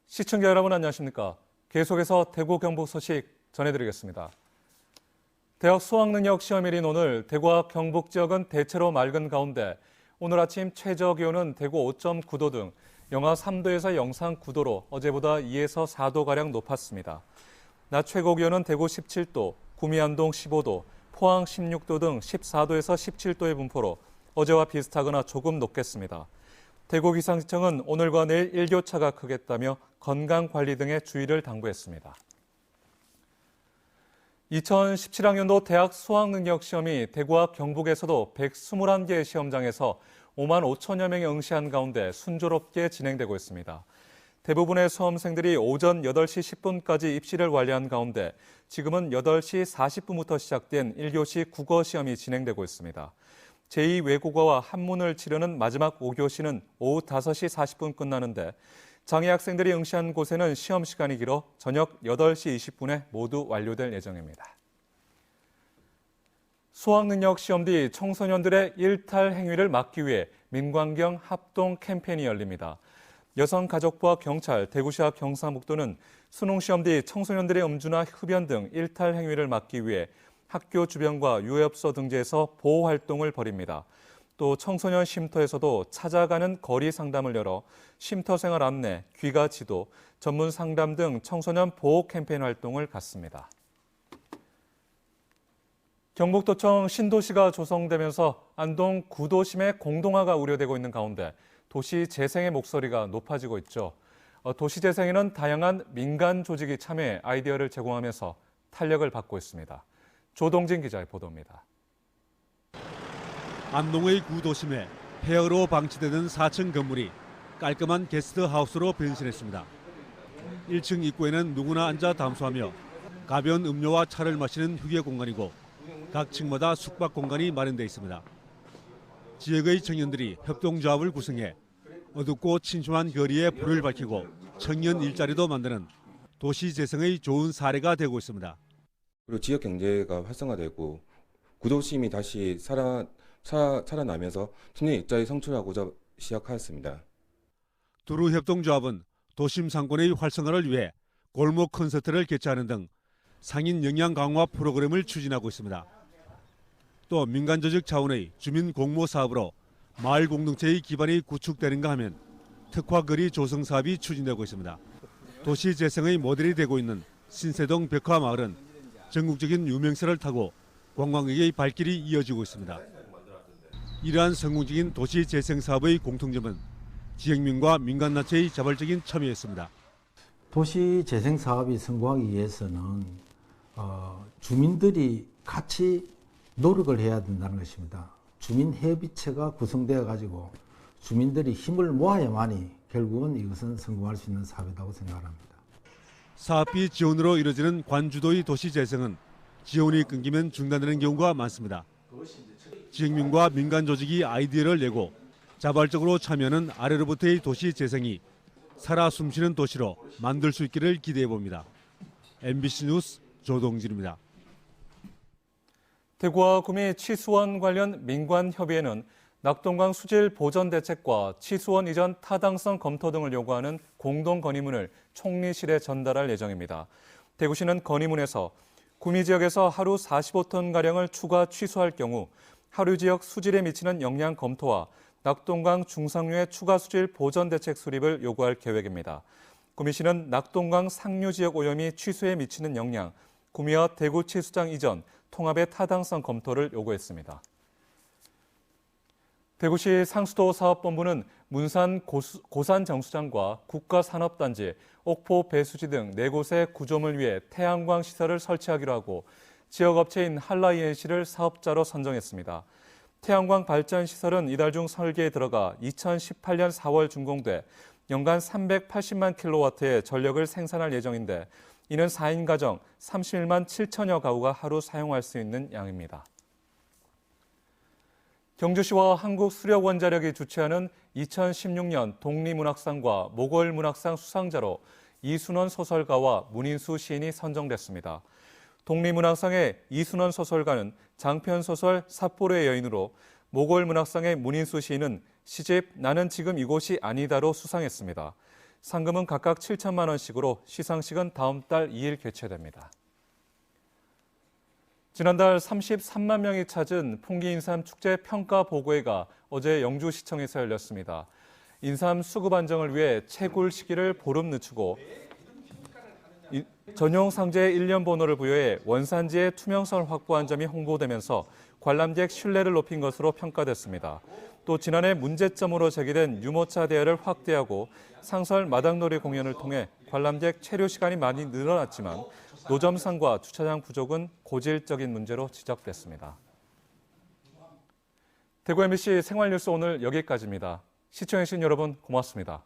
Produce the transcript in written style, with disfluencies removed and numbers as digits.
시청자 여러분 안녕하십니까? 계속해서 대구 경북 소식 전해드리겠습니다. 대학 수학능력 시험일인 오늘 대구와 경북 지역은 대체로 맑은 가운데 오늘 아침 최저기온은 대구 5.9도 등 영하 3도에서 영상 9도로 어제보다 2에서 4도가량 높았습니다. 낮 최고기온은 대구 17도, 구미 안동 15도, 포항 16도 등 14도에서 17도의 분포로 어제와 비슷하거나 조금 높겠습니다. 대구기상청은 오늘과 내일 일교차가 크겠다며 건강관리 등의 주의를 당부했습니다. 2017학년도 대학 수학능력 시험이 대구와 경북에서도 121개의 시험장에서 5만 5천여 명이 응시한 가운데 순조롭게 진행되고 있습니다. 대부분의 수험생들이 오전 8시 10분까지 입시를 완료한 가운데 지금은 8시 40분부터 시작된 1교시 국어 시험이 진행되고 있습니다. 제2 외국어와 한문을 치르는 마지막 5교시는 오후 5시 40분 끝나는데 장애 학생들이 응시한 곳에는 시험 시간이 길어 저녁 8시 20분에 모두 완료될 예정입니다. 수학능력 시험 뒤 청소년들의 일탈 행위를 막기 위해 민관경 합동 캠페인이 열립니다. 여성가족부와 경찰, 대구시와 경상북도는 수능시험 뒤 청소년들의 음주나 흡연 등 일탈 행위를 막기 위해 학교 주변과 유해업소 등지에서 보호활동을 벌입니다. 또 청소년 쉼터에서도 찾아가는 거리 상담을 열어 쉼터생활 안내, 귀가 지도, 전문 상담 등 청소년 보호 캠페인 활동을 갖습니다. 경북도청 신도시가 조성되면서 안동 구도심의 공동화가 우려되고 있는 가운데 도시 재생의 목소리가 높아지고 있죠. 도시 재생에는 다양한 민간 조직이 참여해 아이디어를 제공하면서 탄력을 받고 있습니다. 조동진 기자의 보도입니다. 안동의 구도심에 폐허로 방치되는 4층 건물이 깔끔한 게스트하우스로 변신했습니다. 1층 입구에는 누구나 앉아 담소하며 가벼운 음료와 차를 마시는 휴게 공간이고 각 층마다 숙박 공간이 마련되어 있습니다. 지역의 청년들이 협동조합을 구성해 어둡고 침침한 거리에 불을 밝히고 청년 일자리도 만드는 도시 재생의 좋은 사례가 되고 있습니다. 그리고 지역 경제가 활성화되고 구도심이 다시 살아나면서 청년 일자리 성취하고자 시작하였습니다. 두루 협동조합은 도심 상권의 활성화를 위해 골목 콘서트를 개최하는 등 상인 역량 강화 프로그램을 추진하고 있습니다. 또 민간 조직 차원의 주민 공모 사업으로 마을 공동체의 기반이 구축되는가 하면 특화거리 조성 사업이 추진되고 있습니다. 도시 재생의 모델이 되고 있는 신세동 벽화마을은 전국적인 유명세를 타고 관광객의 발길이 이어지고 있습니다. 이러한 성공적인 도시 재생 사업의 공통점은 지역민과 민간단체의 자발적인 참여였습니다. 도시 재생 사업이 성공하기 위해서는 주민들이 같이 노력을 해야 된다는 것입니다. 주민협의체가 구성되어 가지고 주민들이 힘을 모아야만이 결국은 이것은 성공할 수 있는 사업이라고 생각합니다. 사업비 지원으로 이뤄지는 관주도의 도시 재생은 지원이 끊기면 중단되는 경우가 많습니다. 지역민과 민간 조직이 아이디어를 내고 자발적으로 참여하는 아래로부터의 도시 재생이 살아 숨쉬는 도시로 만들 수 있기를 기대해 봅니다. MBC 뉴스 조동진입니다. 대구와 구미 치수원 관련 민관협의회는 낙동강 수질 보전 대책과 치수원 이전 타당성 검토 등을 요구하는 공동 건의문을 총리실에 전달할 예정입니다. 대구시는 건의문에서 구미 지역에서 하루 45톤가량을 추가 취수할 경우 하류 지역 수질에 미치는 영향 검토와 낙동강 중상류의 추가 수질 보전 대책 수립을 요구할 계획입니다. 구미시는 낙동강 상류 지역 오염이 취수에 미치는 영향, 구미와 대구 치수장 이전, 통합의 타당성 검토를 요구했습니다. 대구시 상수도 사업본부는 문산 고산 정수장과 국가산업단지, 옥포 배수지 등 4곳의 구조물 위에 태양광 시설을 설치하기로 하고 지역업체인 한라이엔시를 사업자로 선정했습니다. 태양광 발전 시설은 이달 중 설계에 들어가 2018년 4월 준공돼 연간 380만 킬로와트의 전력을 생산할 예정인데 이는 4인 가정 31만 7천여 가구가 하루 사용할 수 있는 양입니다. 경주시와 한국수력원자력이 주최하는 2016년 독립문학상과 모골문학상 수상자로 이순원 소설가와 문인수 시인이 선정됐습니다. 독립문학상의 이순원 소설가는 장편 소설 삿포로의 여인으로, 모골문학상의 문인수 시인은 시집 나는 지금 이곳이 아니다로 수상했습니다. 상금은 각각 7천만 원씩으로 시상식은 다음 달 2일 개최됩니다. 지난달 33만 명이 찾은 풍기 인삼 축제 평가 보고회가 어제 영주시청에서 열렸습니다. 인삼 수급 안정을 위해 채굴 시기를 보름 늦추고 전용 상자에 1년 번호를 부여해 원산지의 투명성을 확보한 점이 홍보되면서 관람객 신뢰를 높인 것으로 평가됐습니다. 또 지난해 문제점으로 제기된 유모차 대여를 확대하고 상설 마당놀이 공연을 통해 관람객 체류 시간이 많이 늘어났지만 노점상과 주차장 부족은 고질적인 문제로 지적됐습니다. 대구 MBC 생활뉴스 오늘 여기까지입니다. 시청해주신 여러분 고맙습니다.